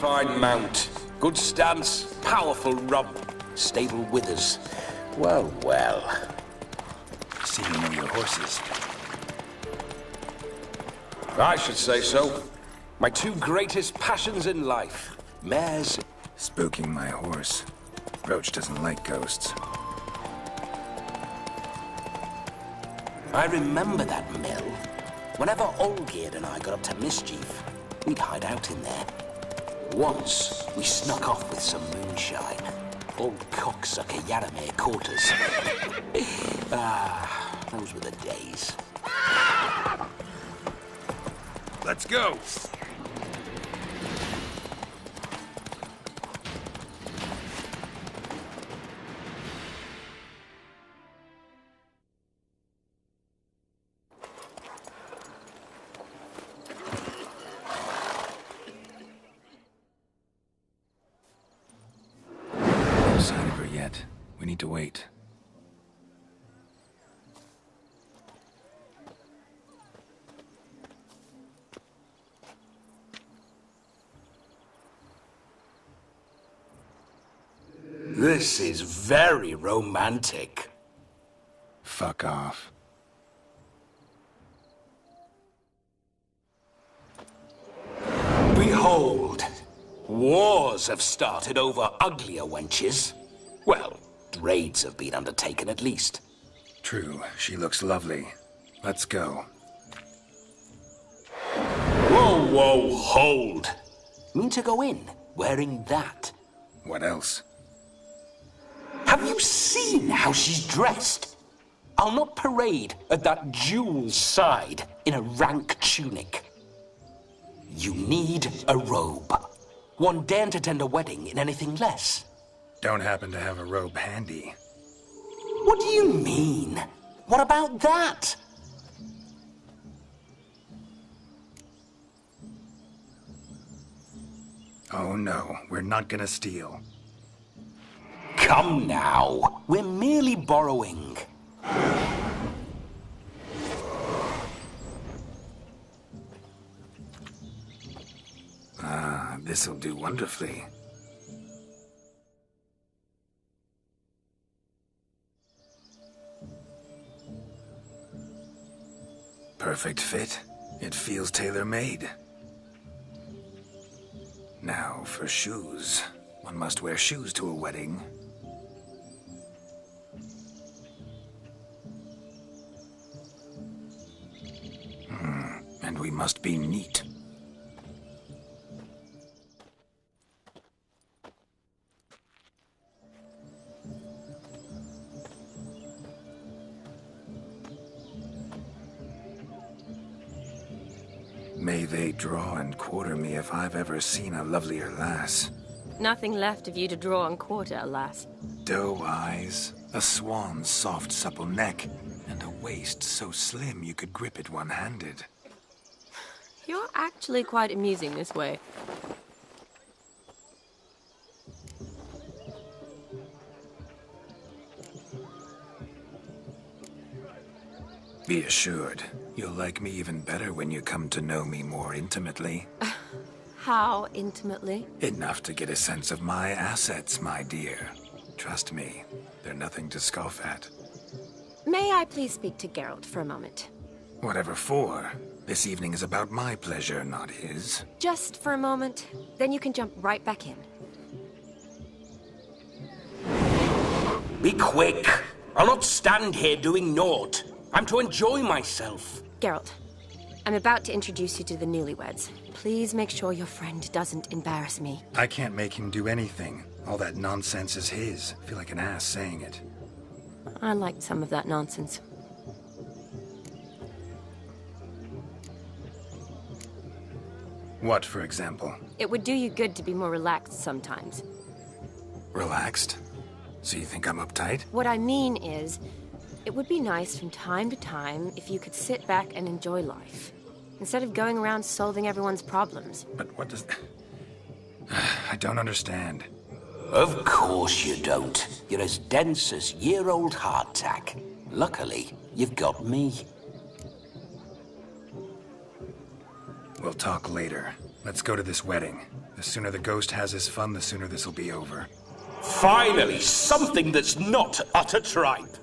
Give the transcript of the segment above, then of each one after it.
fine mount. Good stance, powerful rump, stable withers. Well, well. See you know your horses. I should say so. My two greatest passions in life. Mares. Spooking my horse. Roach doesn't like ghosts. I remember that mill. Whenever Olgierd and I got up to mischief, we'd hide out in there. Once, we snuck off with some moonshine. Old cocksucker Yaramir caught us. Those were the days. Let's go! No sign of her yet. We need to wait. This is very romantic. Fuck off. Behold, wars have started over uglier wenches. Well, raids have been undertaken at least. True, she looks lovely. Let's go. Whoa, whoa, hold. Mean to go in, wearing that? What else? Have you seen how she's dressed? I'll not parade at that jewel's side in a rank tunic. You need a robe. One daren't attend a wedding in anything less. Don't happen to have a robe handy. What do you mean? What about that? Oh no, we're not gonna steal. Come now, we're merely borrowing. This'll do wonderfully. Perfect fit. It feels tailor-made. Now for shoes. One must wear shoes to a wedding. And we must be neat. May they draw and quarter me if I've ever seen a lovelier lass. Nothing left of you to draw and quarter, alas. Doe eyes, a swan's soft supple neck, and a waist so slim you could grip it one-handed. You're actually quite amusing this way. Be assured, you'll like me even better when you come to know me more intimately. How intimately? Enough to get a sense of my assets, my dear. Trust me, they're nothing to scoff at. May I please speak to Geralt for a moment? Whatever for. This evening is about my pleasure, not his. Just for a moment, then you can jump right back in. Be quick. I'll not stand here doing naught. I'm to enjoy myself. Geralt, I'm about to introduce you to the newlyweds. Please make sure your friend doesn't embarrass me. I can't make him do anything. All that nonsense is his. I feel like an ass saying it. I liked some of that nonsense. What, for example? It would do you good to be more relaxed sometimes. Relaxed? So you think I'm uptight? What I mean is, it would be nice from time to time if you could sit back and enjoy life, instead of going around solving everyone's problems. But what does... I don't understand. Of course you don't. You're as dense as year-old hardtack. Luckily, you've got me. We'll talk later. Let's go to this wedding. The sooner the ghost has his fun, the sooner this'll be over. Finally, something that's not utter tripe.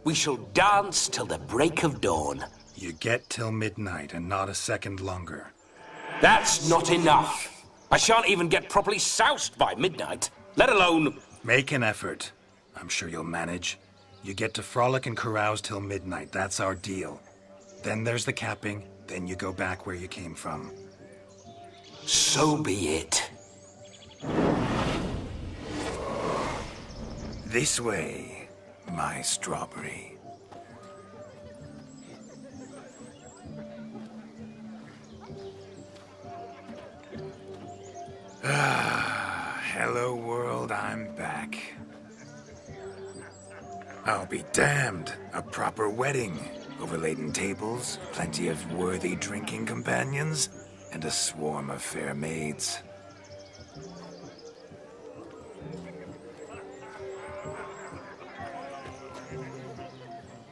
We shall dance till the break of dawn. You get till midnight and not a second longer. That's not enough. I shan't even get properly soused by midnight, let alone... Make an effort. I'm sure you'll manage. You get to frolic and carouse till midnight. That's our deal. Then there's the capping. Then you go back where you came from. So be it. This way, my strawberry. Hello world, I'm back. I'll be damned. A proper wedding. Overladen tables, plenty of worthy drinking companions, and a swarm of fair maids.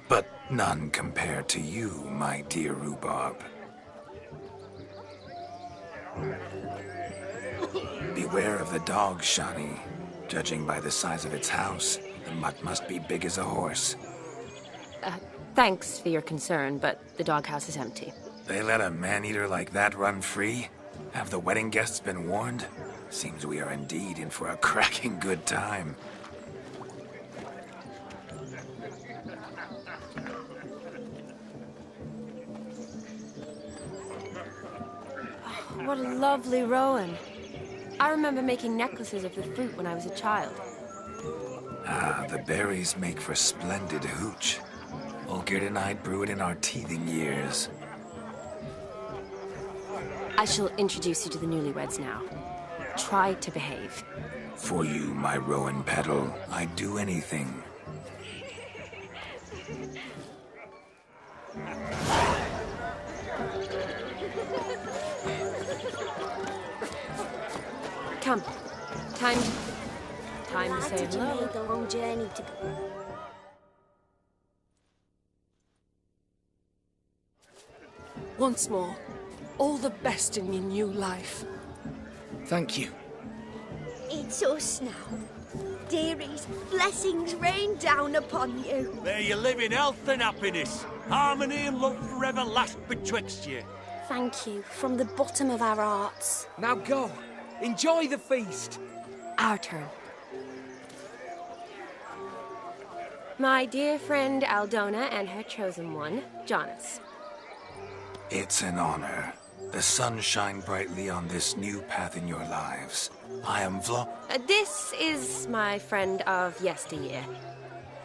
But none compared to you, my dear rhubarb. Beware of the dog, Shani. Judging by the size of its house, the mutt must be big as a horse. Thanks for your concern, but the doghouse is empty. They let a man-eater like that run free? Have the wedding guests been warned? Seems we are indeed in for a cracking good time. What a lovely rowan. I remember making necklaces of the fruit when I was a child. Ah, the berries make for splendid hooch. Olgerd and I brew it in our teething years. I shall introduce you to the newlyweds now. Try to behave. For you, my rowan petal, I'd do anything. Come. Time to say Did you hello. make the long journey to go? Once more, all the best in your new life. Thank you. It's us now. Dearies, blessings rain down upon you. May you live in health and happiness. Harmony and love forever last betwixt you. Thank you from the bottom of our hearts. Now go. Enjoy the feast. Our turn. My dear friend Aldona and her chosen one, Jonas. It's an honor. The sun shine brightly on this new path in your lives. I am This is my friend of yesteryear,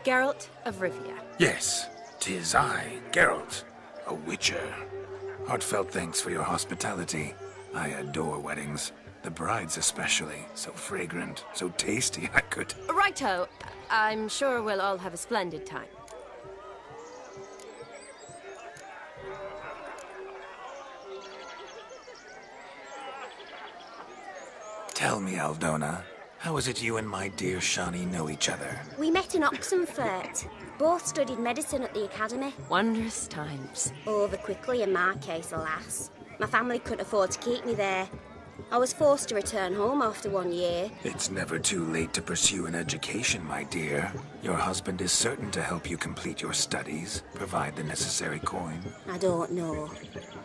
Geralt of Rivia. Yes, 'tis I, Geralt, a witcher. Heartfelt thanks for your hospitality. I adore weddings. The brides especially. So fragrant, so tasty, I could... Righto. I'm sure we'll all have a splendid time. Tell me, Aldona, how is it you and my dear Shani know each other? We met in Oxenfurt. Both studied medicine at the academy. Wondrous times. Over quickly in my case, alas. My family couldn't afford to keep me there. I was forced to return home after 1 year. It's never too late to pursue an education, my dear. Your husband is certain to help you complete your studies, provide the necessary coin. I don't know.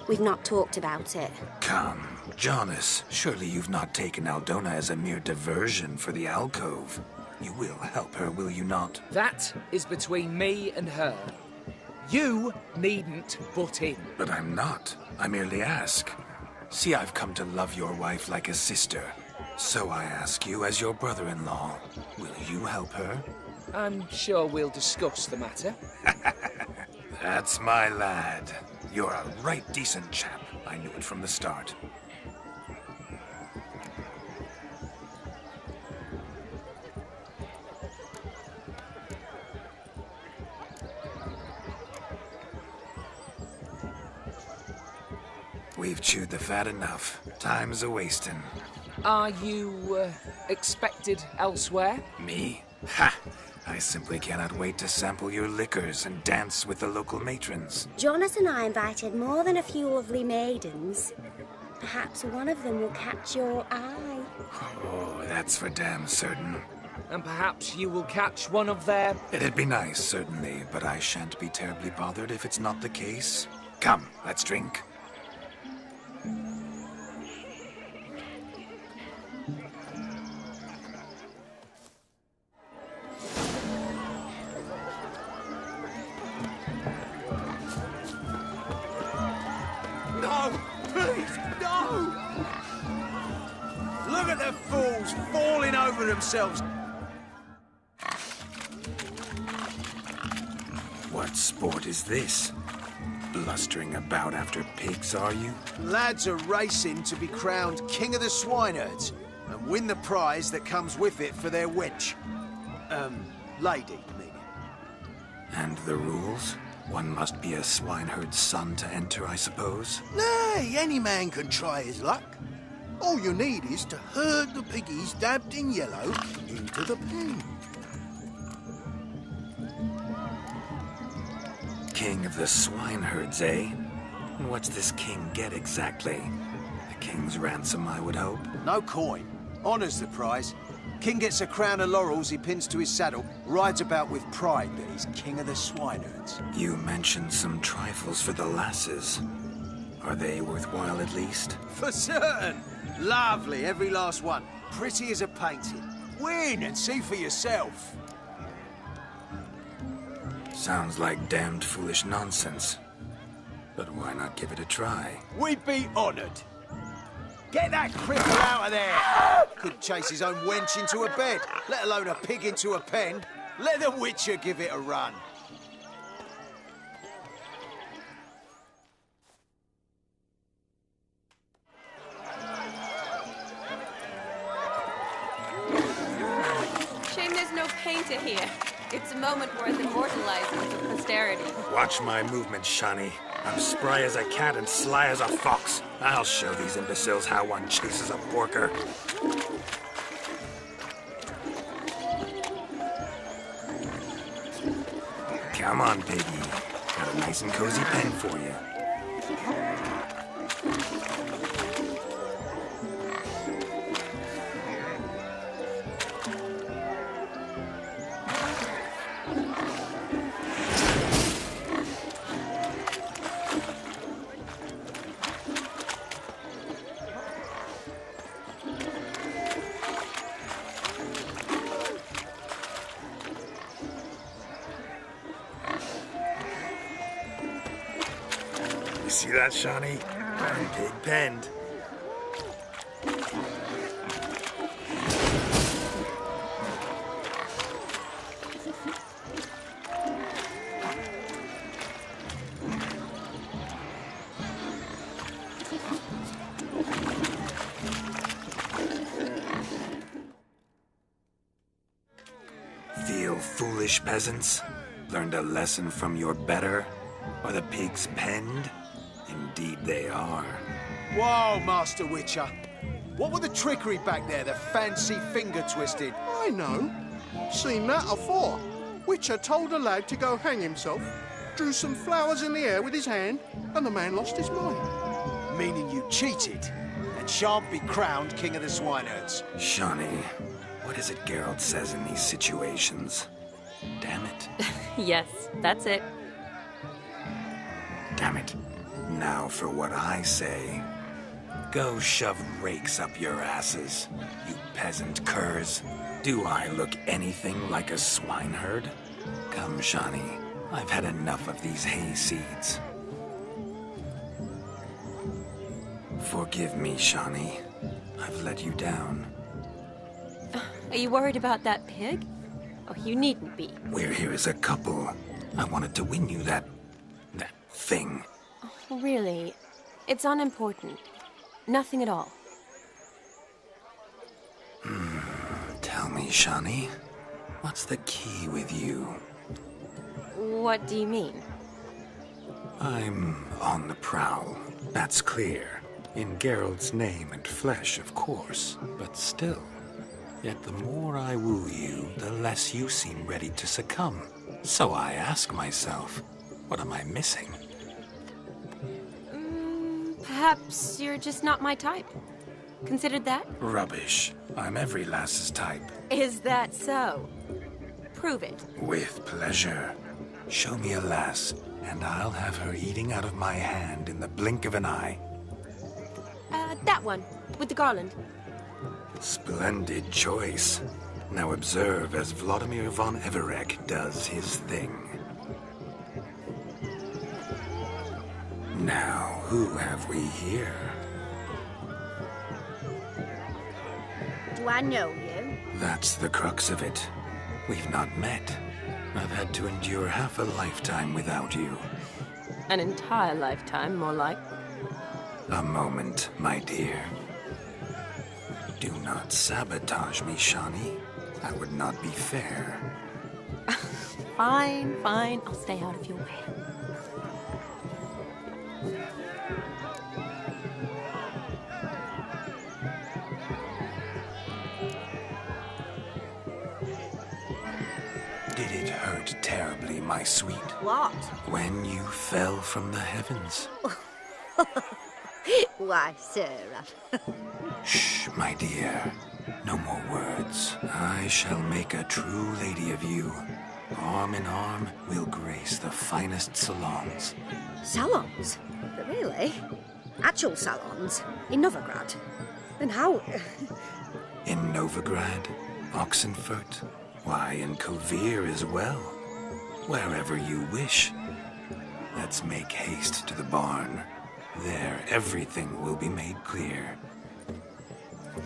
We've not talked about it. Come, Jonas, surely you've not taken Aldona as a mere diversion for the alcove. You will help her, will you not? That is between me and her. You needn't butt in. But I'm not. I merely ask. See, I've come to love your wife like a sister. So I ask you as your brother-in-law, will you help her? I'm sure we'll discuss the matter. That's my lad. You're a right decent chap. I knew it from the start. We've chewed the fat enough. Time's a-wasting. Are you, expected elsewhere? Me? Ha! I simply cannot wait to sample your liquors and dance with the local matrons. Jonas and I invited more than a few lovely maidens. Perhaps one of them will catch your eye. Oh, that's for damn certain. And perhaps you will catch one of their... It'd be nice, certainly, but I shan't be terribly bothered if it's not the case. Come, let's drink. No! Please, no! Look at the fools falling over themselves. What sport is this? Blustering about after pigs, are you? Lads are racing to be crowned King of the Swineherds and win the prize that comes with it for their wench. Lady, meaning. And the rules? One must be a swineherd's son to enter, I suppose? Nay, any man can try his luck. All you need is to herd the piggies dabbed in yellow into the pen. King of the swineherds, eh? And what's this king get exactly? The king's ransom, I would hope. No coin. Honours the prize. King gets a crown of laurels he pins to his saddle, rides about with pride that he's king of the swineherds. You mentioned some trifles for the lasses. Are they worthwhile at least? For certain. Lovely, every last one. Pretty as a painting. Win and see for yourself. Sounds like damned foolish nonsense. But why not give it a try? We'd be honoured. Get that cripple out of there! Couldn't chase his own wench into a bed, let alone a pig into a pen. Let the Witcher give it a run. Shame there's no painter here. It's a moment worth immortalizing for posterity. Watch my movements, Shani. I'm spry as a cat and sly as a fox. I'll show these imbeciles how one chases a porker. Come on, baby. Got a nice and cozy pen for you. You see that, Shawnee? Darn pig penned. Feel foolish, peasants? Learned a lesson from your better? Are the pigs penned? Indeed they are. Whoa, Master Witcher. What were the trickery back there, the fancy finger twisting? I know. Seen that afore. Witcher told a lad to go hang himself, drew some flowers in the air with his hand, and the man lost his mind. Meaning you cheated and shan't be crowned King of the Swineherds. Shawnee, what is it Geralt says in these situations? Damn it. Yes, that's it. Damn it. Now for what I say. Go shove rakes up your asses, you peasant curs. Do I look anything like a swineherd? Come, Shawnee. I've had enough of these hayseeds. Forgive me, Shawnee. I've let you down. Are you worried about that pig? Oh, you needn't be. We're here as a couple. I wanted to win you that thing. Oh, really? It's unimportant. Nothing at all. Tell me, Shawnee, what's the key with you? What do you mean? I'm on the prowl. That's clear. In Geralt's name and flesh, of course. But still. Yet the more I woo you, the less you seem ready to succumb. So I ask myself, what am I missing? Perhaps you're just not my type. Considered that? Rubbish. I'm every lass's type. Is that so? Prove it. With pleasure. Show me a lass, and I'll have her eating out of my hand in the blink of an eye. That one, with the garland. Splendid choice. Now observe as Vladimir von Everek does his thing. Now, who have we here? Do I know you? That's the crux of it. We've not met. I've had to endure half a lifetime without you. An entire lifetime, more like. A moment, my dear. Do not sabotage me, Shani. That would not be fair. Fine, fine. I'll stay out of your way. Did it hurt terribly, my sweet? What? When you fell from the heavens? Why, Sarah. Shh, my dear. No more words. I shall make a true lady of you. Arm in arm, we'll grace the finest salons. Salons? Really? Actual salons? In Novigrad? And how? In Novigrad, Oxenfurt, why, in Kovir as well. Wherever you wish. Let's make haste to the barn. There, everything will be made clear.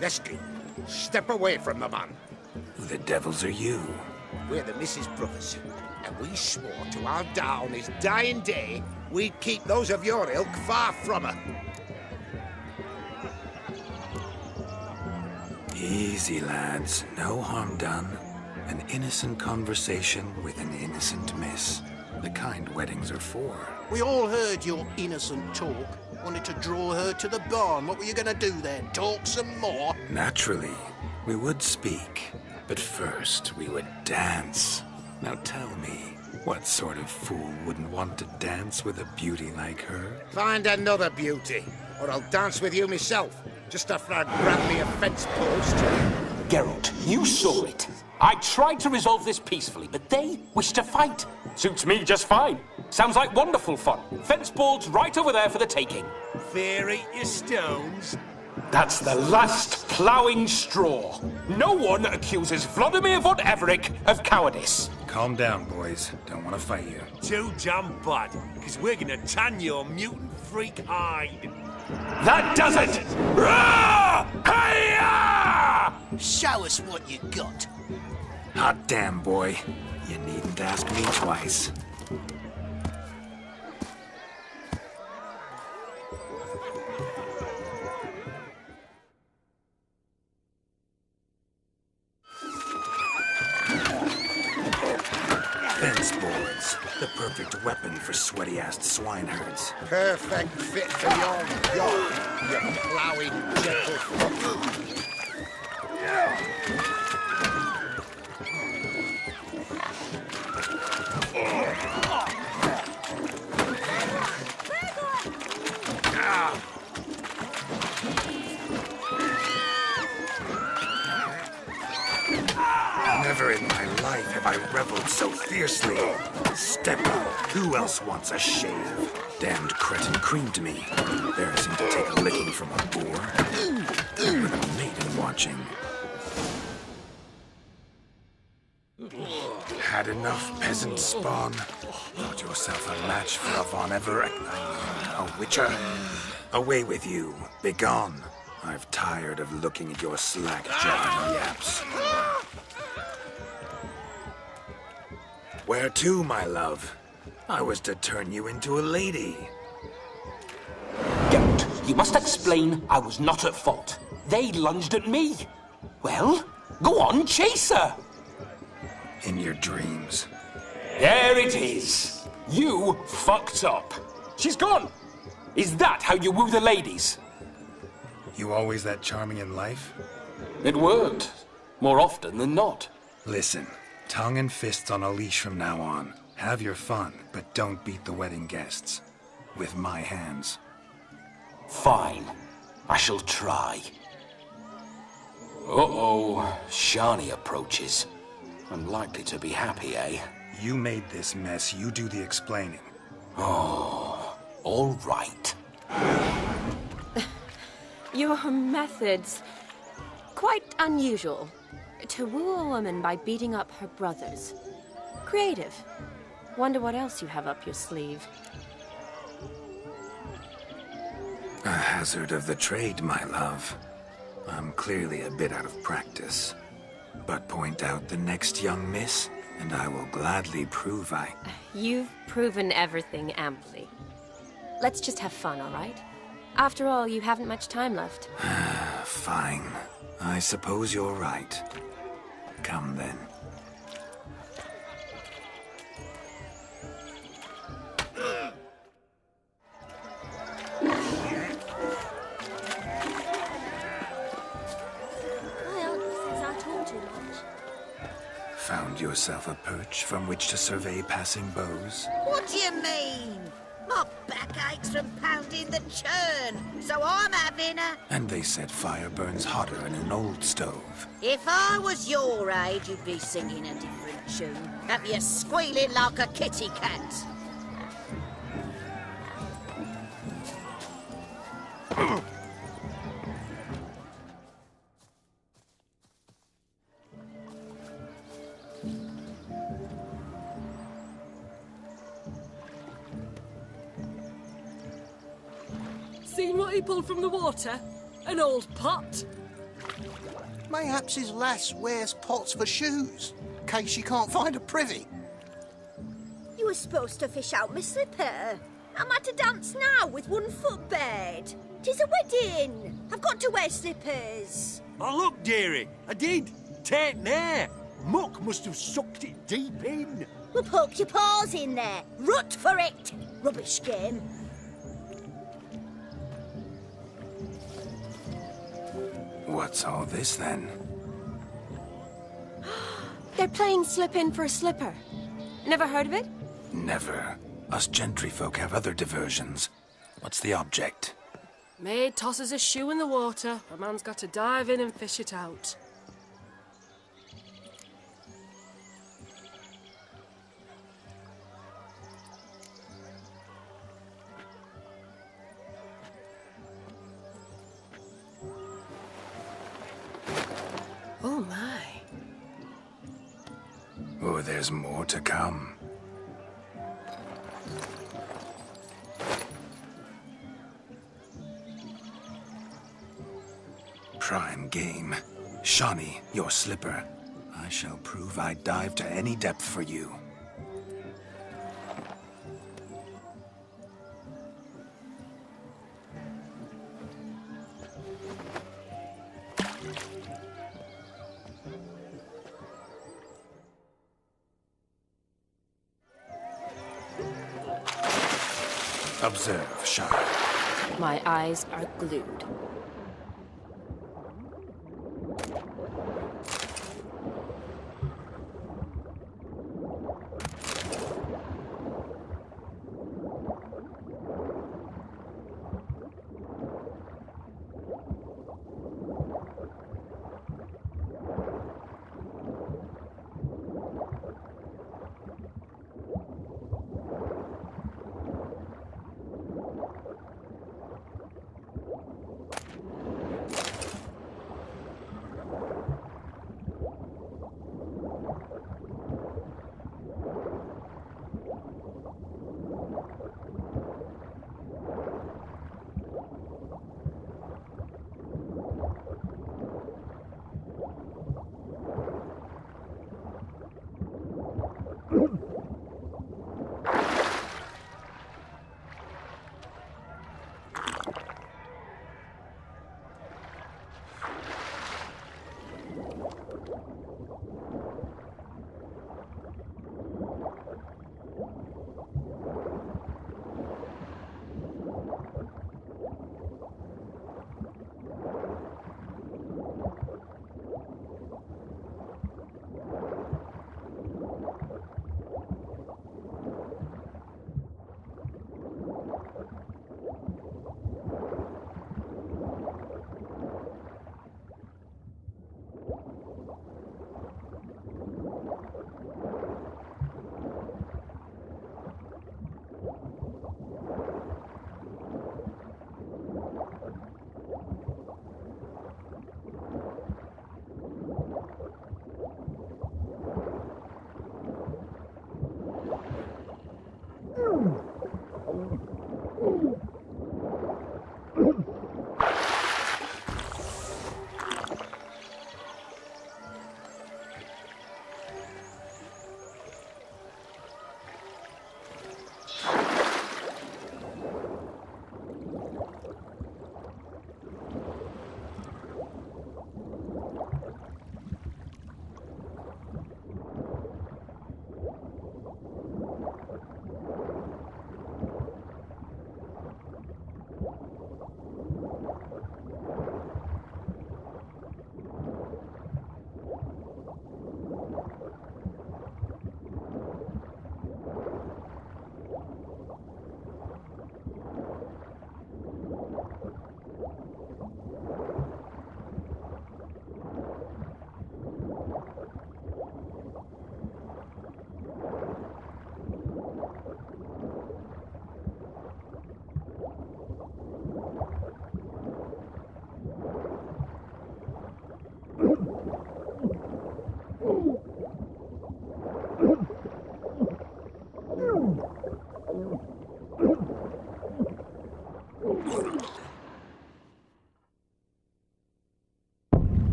Leslie, step away from the man. Who the devils are you? We're the Mrs. Brothers, and we swore to our Da on his dying day we'd keep those of your ilk far from her. Easy, lads. No harm done. An innocent conversation with an innocent miss. The kind weddings are for. We all heard your innocent talk. Wanted to draw her to the barn. What were you going to do then? Talk some more? Naturally, we would speak. But first, we would dance. Now tell me, what sort of fool wouldn't want to dance with a beauty like her? Find another beauty, or I'll dance with you myself, just after I grab me a fence post. Geralt, you saw it. I tried to resolve this peacefully, but they wish to fight. Suits me just fine. Sounds like wonderful fun. Fence boards right over there for the taking. Fear eat your stones. That's the last ploughing straw. No one accuses Vladimir von Everek of cowardice. Calm down, boys. Don't want to fight you. Too damn bad, because we're gonna tan your mutant freak hide. That does it! Rah! Hi-ya! Show us what you got. Hot damn, boy. You needn't ask me twice. Fence boards. The perfect weapon for sweaty-assed swineherds. Perfect fit for your yacht, you ploughing gentle fuck. Never in my life have I reveled so fiercely. Step up. Who else wants a shave? Damned cretin creamed me. Embarrassing to take a licking from a boar. With a maiden watching. Had enough, peasant spawn? Thought yourself a match for a Von Everett? A witcher? Away with you. Begone. I've tired of looking at your slack-jawed yaps. Where to, my love? I was to turn you into a lady. Geralt, you must explain I was not at fault. They lunged at me. Well, go on, chase her. In your dreams. There it is. You fucked up. She's gone. Is that how you woo the ladies? You always that charming in life? It worked. More often than not. Listen, tongue and fists on a leash from now on. Have your fun, but don't beat the wedding guests. With my hands. Fine. I shall try. Uh-oh. Shani approaches. Unlikely to be happy, eh? You made this mess. You do the explaining. Oh, all right. Your methods... quite unusual. To woo a woman by beating up her brothers. Creative. Wonder what else you have up your sleeve. A hazard of the trade, my love. I'm clearly a bit out of practice. But point out the next young miss, and I will gladly prove I... You've proven everything amply. Let's just have fun, all right? After all, you haven't much time left. Fine. I suppose you're right. Come then. Found yourself a perch from which to survey passing bows? What do you mean? My back aches from pounding the churn, so I'm having a... And they said fire burns hotter in an old stove. If I was your age, you'd be singing a different tune. Have you squealing like a kitty cat? Seen what he pulled from the water? An old pot? Mayhaps his lass wears pots for shoes, in case she can't find a privy. You were supposed to fish out my slipper. I'm at a dance now with one foot bed. 'Tis a wedding. I've got to wear slippers. Oh, look, dearie, I did. Take there. Muck must have sucked it deep in. Well, poke your paws in there. Rut for it. Rubbish game. What's all this then? They're playing slip-in for a slipper. Never heard of it? Never. Us gentry folk have other diversions. What's the object? Maid tosses a shoe in the water. A man's got to dive in and fish it out. Oh my. Oh, there's more to come. Prime game. Shawnee, your slipper. I shall prove I dive to any depth for you. Observe, Shawnee. My eyes are glued.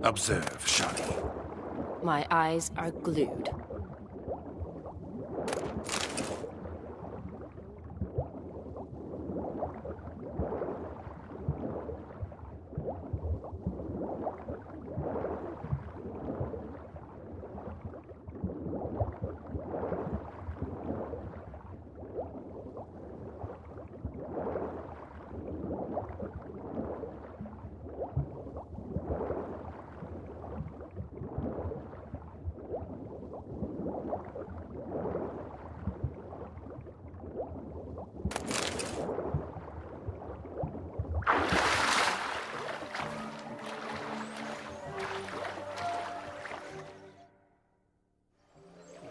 Observe, Shani. My eyes are glued.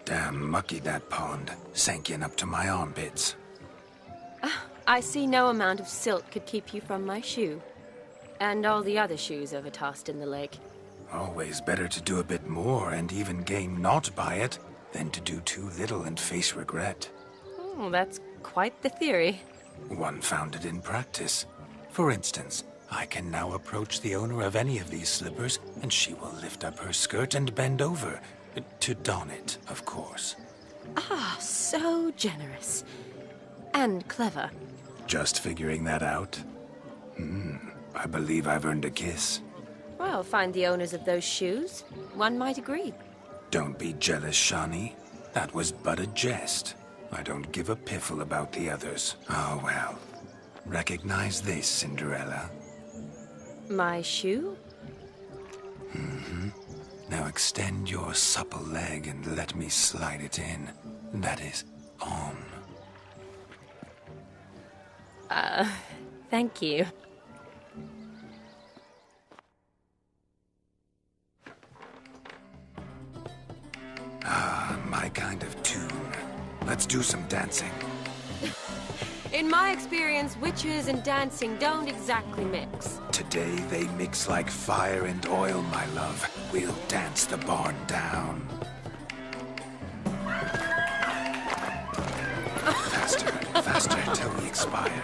Damn mucky, that pond. Sank in up to my armpits. I see no amount of silt could keep you from my shoe. And all the other shoes overtossed in the lake. Always better to do a bit more and even gain naught by it than to do too little and face regret. Oh, that's quite the theory. One founded in practice. For instance, I can now approach the owner of any of these slippers, and she will lift up her skirt and bend over. To don it, of course. Ah, so generous. And clever. Just figuring that out? I believe I've earned a kiss. Well, find the owners of those shoes. One might agree. Don't be jealous, Shani. That was but a jest. I don't give a piffle about the others. Oh, well. Recognize this, Cinderella. My shoe? Now extend your supple leg and let me slide it in. That is, on. Thank you. Ah, my kind of tune. Let's do some dancing. In my experience, witches and dancing don't exactly mix. Today they mix like fire and oil, my love. We'll dance the barn down. Faster, faster, till we expire.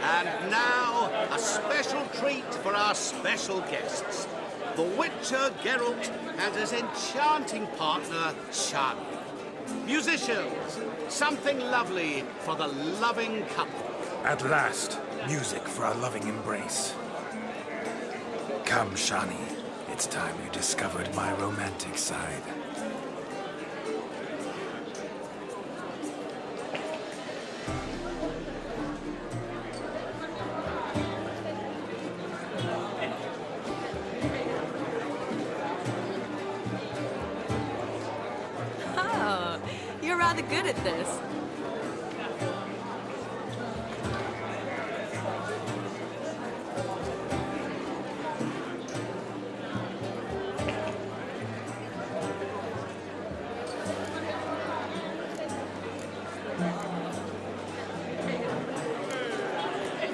And now, a special treat for our special guests. The Witcher Geralt and his enchanting partner, Shani. Musicians, something lovely for the loving couple. At last, music for our loving embrace. Come, Shani. It's time you discovered my romantic side. Oh, you're rather good at this.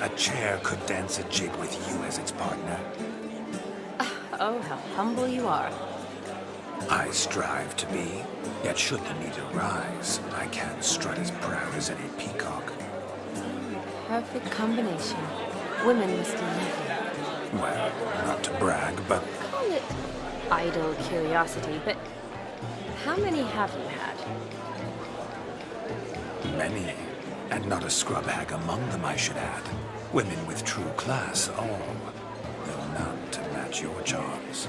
A chair could dance a jig with you as its partner. Oh, how humble you are. I strive to be, yet should the need arise, I can strut as proud as any peacock. Perfect combination. Women must love you. Well, not to brag, but Call it idle curiosity, but how many have you had? many. And not a scrub hag among them, I should add. Women with true class, all. Though none to match your charms.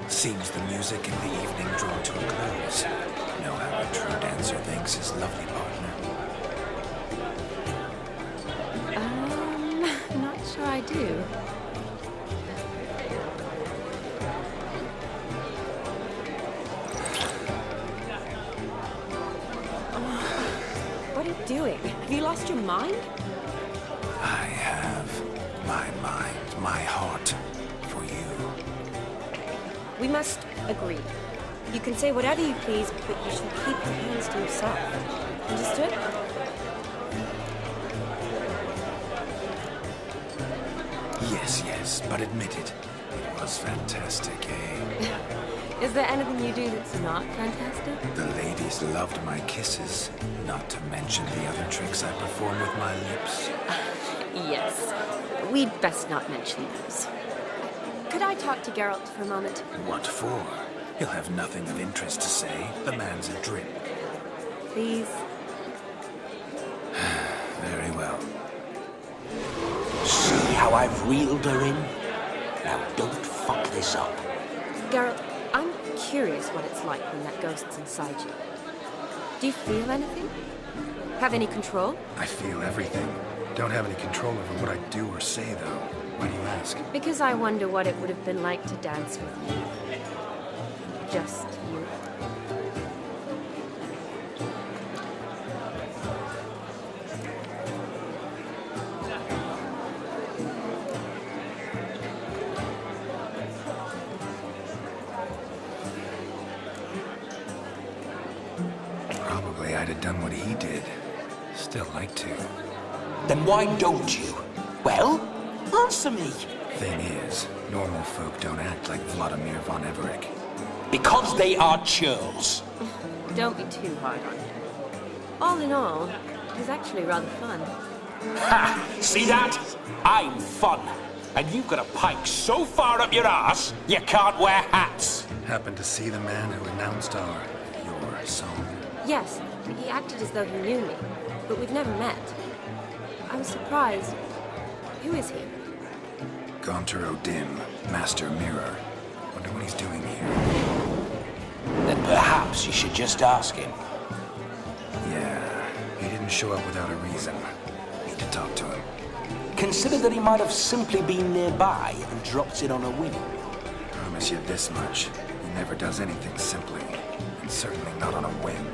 Seems the music in the evening draw to a close. Know how a true dancer thanks his lovely partner. do. What are you doing? Have you lost your mind? I have my mind, my heart for you. We must agree. You can say whatever you please, but you shall keep your hands to yourself. Understood? Yes, but admit it. It was fantastic, eh? Is there anything you do that's not fantastic? The ladies loved my kisses, not to mention the other tricks I perform with my lips. Yes. We'd best not mention those. Could I talk to Geralt for a moment? What for? He'll have nothing of interest to say. The man's a drip. Please? Very well. See how I've reeled her in? Now don't fuck this up. Geralt, I'm curious what it's like when that ghost's inside you. Do you feel anything? Have any control? I feel everything. Don't have any control over what I do or say, though. Why do you ask? Because I wonder what it would have been like to dance with me. Just you. Probably I'd have done what he did. Still like to. Then why don't you? Well, answer me. Thing is, normal folk don't act like Vladimir von Everett. Because they are churls. Don't be too hard on him. All in all, it was actually rather fun. Ha! See that? I'm fun. And you've got a pike so far up your ass, you can't wear hats. Happened to see the man who announced your song. Yes, he acted as though he knew me, but we've never met. I was surprised. Who is he? Gaunter O'Dim, Master Mirror. Wonder what he's doing here. Then perhaps you should just ask him. Yeah, he didn't show up without a reason. Need to talk to him. Consider that he might have simply been nearby and dropped it on a whim. Promise you this much. He never does anything simply. And certainly not on a whim.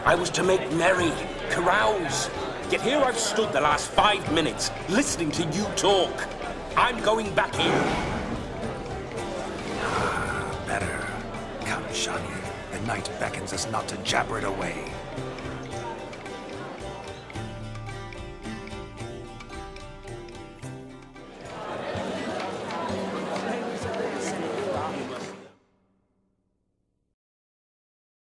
I was to make merry, carouse. Yet here I've stood the last 5 minutes, listening to you talk. I'm going back in. Better. Come, Shani. The night beckons us not to jabber it away.